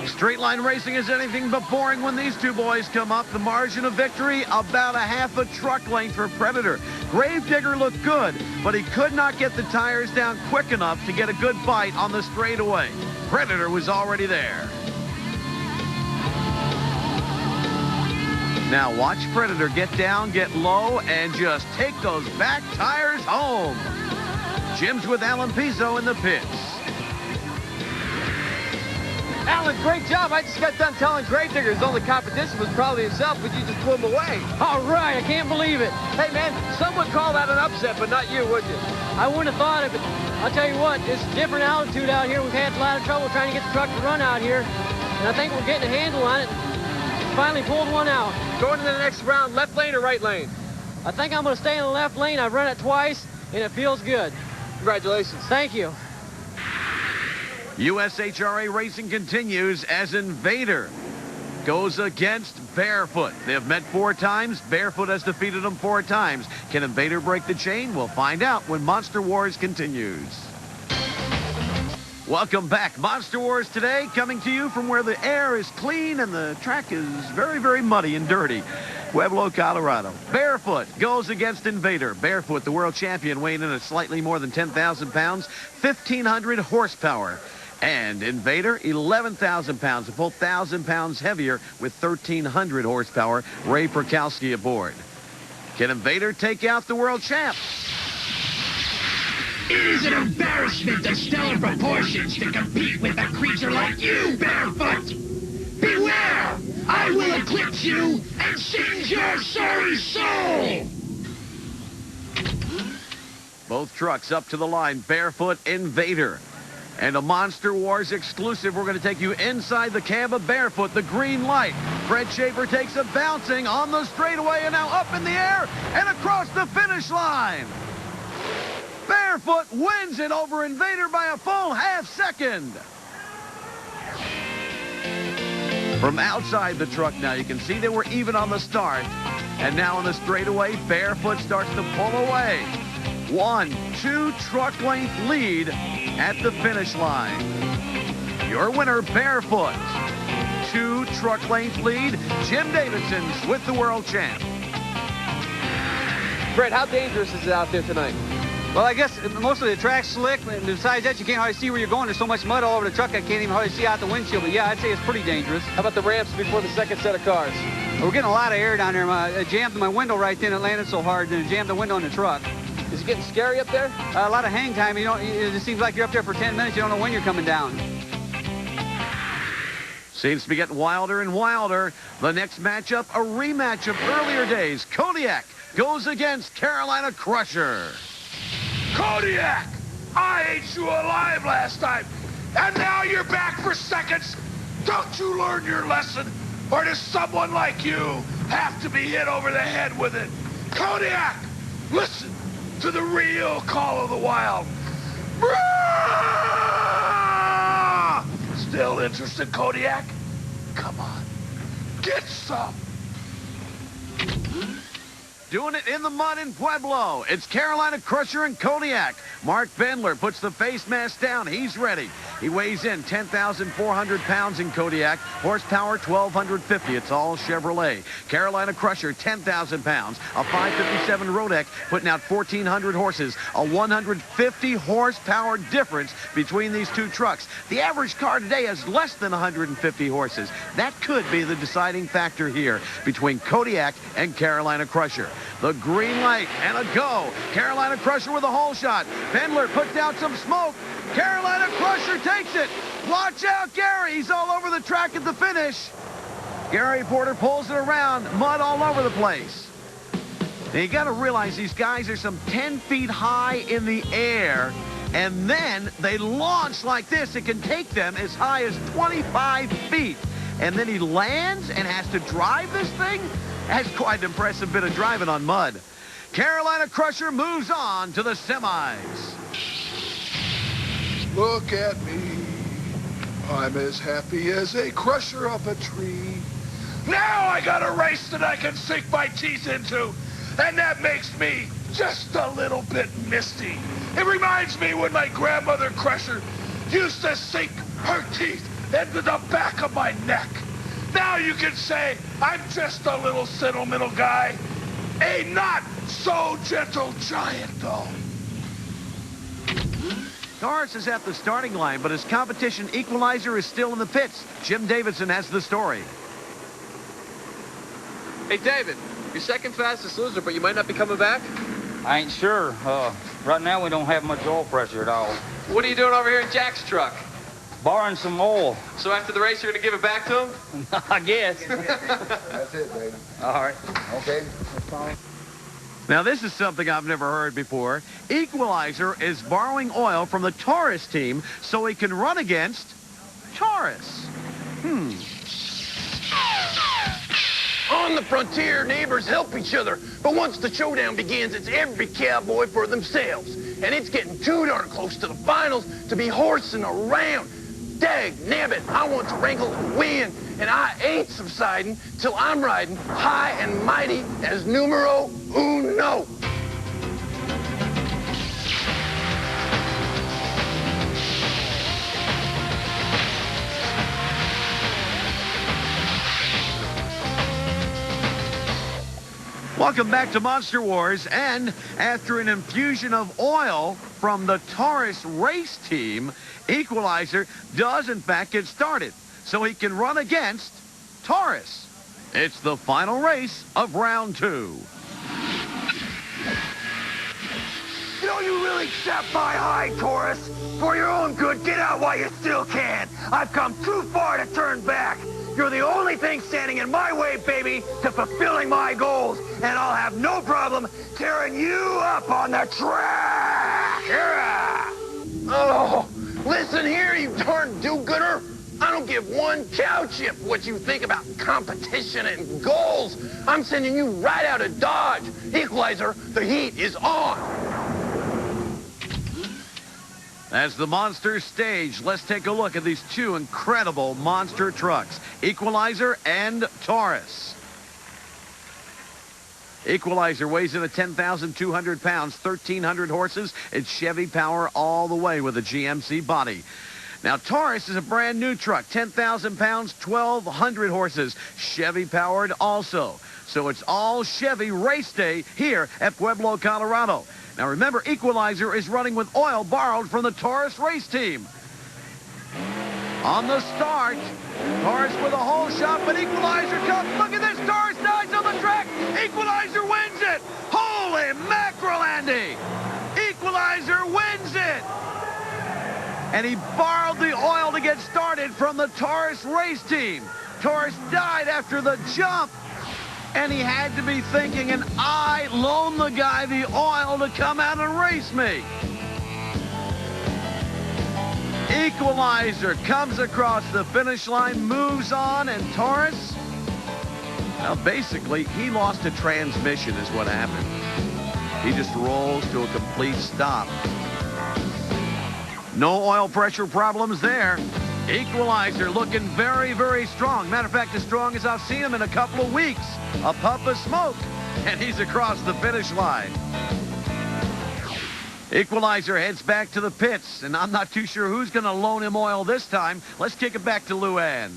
Straight line racing is anything but boring when these two boys come up. The margin of victory, about a half a truck length for Predator. Gravedigger looked good, but he could not get the tires down quick enough to get a good bite on the straightaway. Predator was already there. Now watch Predator get down, get low, and just take those back tires home. Jim's with Alan Pizzo in the pits. Alan, great job. I just got done telling Gravedigger his only competition was probably himself, but you just blew him away. All right, I can't believe it. Hey, man, some would call that an upset, but not you, would you? I wouldn't have thought of it. I'll tell you what, it's different altitude out here. We've had a lot of trouble trying to get the truck to run out here, and I think we're getting a handle on it. Finally pulled one out. Going to the next round, left lane or right lane? I think I'm going to stay in the left lane. I've run it twice, and it feels good. Congratulations. Thank you. USHRA racing continues as Invader goes against Barefoot. They have met 4 times. Barefoot has defeated them 4 times. Can Invader break the chain? We'll find out when Monster Wars continues. Welcome back. Monster Wars today coming to you from where the air is clean and the track is very, very muddy and dirty. Pueblo, Colorado. Barefoot goes against Invader. Barefoot, the world champion, weighing in at slightly more than 10,000 pounds, 1,500 horsepower. And Invader, 11,000 pounds, a full 1,000 pounds heavier with 1,300 horsepower. Ray Perkowski aboard. Can Invader take out the world champ? It is an embarrassment of stellar proportions to compete with a creature like you, Barefoot! Beware! I will eclipse you and singe your sorry soul! Both trucks up to the line. Barefoot, Invader. And a Monster Wars exclusive. We're going to take you inside the cab of Barefoot, the green light. Fred Schaefer takes a bouncing on the straightaway and now up in the air and across the finish line. Barefoot wins it over Invader by a full half second. From outside the truck now, you can see they were even on the start. And now on the straightaway, Barefoot starts to pull away. 1-2 truck length lead at the finish line. Your winner, Barefoot. 2 truck length lead. Jim Davidson's with the world champ. Fred, how dangerous is it out there tonight? Well, I guess most of the track's slick, and besides that, you can't hardly see where you're going. There's so much mud all over the truck, I can't even hardly see out the windshield. But yeah, I'd say it's pretty dangerous. How about the ramps before the second set of cars? We're getting a lot of air down there. I jammed my window right then. It landed so hard, and it jammed the window on the truck. Is it getting scary up there? A lot of hang time. It just seems like you're up there for 10 minutes. You don't know when you're coming down. Seems to be getting wilder and wilder. The next matchup, a rematch of earlier days. Kodiak goes against Carolina Crusher. Kodiak! I ate you alive last time, and now you're back for seconds. Don't you learn your lesson, or does someone like you have to be hit over the head with it? Kodiak, listen to the real call of the wild. Still interested, Kodiak? Come on, get some. Doing it in the mud in Pueblo. It's Carolina Crusher and Kodiak. Mark Bendler puts the face mask down. He's ready. He weighs in 10,400 pounds in Kodiak. Horsepower, 1,250. It's all Chevrolet. Carolina Crusher, 10,000 pounds. A 557 Rodec putting out 1,400 horses. A 150 horsepower difference between these two trucks. The average car today has less than 150 horses. That could be the deciding factor here between Kodiak and Carolina Crusher. The green light and a go. Carolina Crusher with a hole shot. Bendler puts out some smoke. Carolina Crusher takes it. Watch out, Gary. He's all over the track at the finish. Gary Porter pulls it around. Mud all over the place. Now, you got to realize these guys are some 10 feet high in the air, and then they launch like this. It can take them as high as 25 feet. And then he lands and has to drive this thing? That's quite an impressive bit of driving on mud. Carolina Crusher moves on to the semis. Look at me. I'm as happy as a crusher of a tree. Now I got a race that I can sink my teeth into, and that makes me just a little bit misty. It reminds me when my grandmother Crusher used to sink her teeth into the back of my neck. Now you can say I'm just a little sentimental guy. A not so gentle giant, though. Taurus is at the starting line, but his competition Equalizer is still in the pits. Jim Davidson has the story. Hey, David, you're second fastest loser, but you might not be coming back? I ain't sure. Right now we don't have much oil pressure at all. What are you doing over here in Jack's truck? Borrowing some oil. So after the race, you're going to give it back to him? I guess. That's it, baby. All right. Okay. Now, this is something I've never heard before. Equalizer is borrowing oil from the Taurus team so he can run against Taurus. On the frontier, neighbors help each other. But once the showdown begins, it's every cowboy for themselves. And it's getting too darn close to the finals to be horsing around. Dag nabbit, I want to wrangle and win. And I ain't subsiding till I'm riding high and mighty as numero uno. Welcome back to Monster Wars, and after an infusion of oil from the Taurus race team, Equalizer does in fact get started, so he can run against Taurus. It's the final race of round 2. You know, you really set my high, Taurus. For your own good, get out while you still can. I've come too far to turn back. You're the only thing standing in my way, baby, to fulfilling my goals. And I'll have no problem tearing you up on the track. Oh, listen here, you darn do-gooder. I don't give one cow chip what you think about competition and goals. I'm sending you right out of Dodge. Equalizer, the heat is on. As the monster stage, let's take a look at these two incredible monster trucks, Equalizer and Taurus. Equalizer weighs in at 10,200 pounds, 1,300 horses. It's Chevy power all the way with a GMC body. Now, Taurus is a brand new truck, 10,000 pounds, 1,200 horses, Chevy powered also. So it's all Chevy race day here at Pueblo, Colorado. Now remember, Equalizer is running with oil borrowed from the Taurus race team. On the start, Taurus with a whole shot, but Equalizer comes. Look at this, Taurus dies on the track. Equalizer wins it. Holy mackerel, Andy. Equalizer wins it. And he borrowed the oil to get started from the Taurus race team. Taurus died after the jump. And he had to be thinking, and I loaned the guy the oil to come out and race me. Equalizer comes across the finish line, moves on, and Taurus, well, basically, he lost a transmission is what happened. He just rolls to a complete stop. No oil pressure problems there. Equalizer looking very, very strong. Matter of fact, as strong as I've seen him in a couple of weeks. A puff of smoke, and he's across the finish line. Equalizer heads back to the pits, and I'm not too sure who's going to loan him oil this time. Let's kick it back to LuAnn.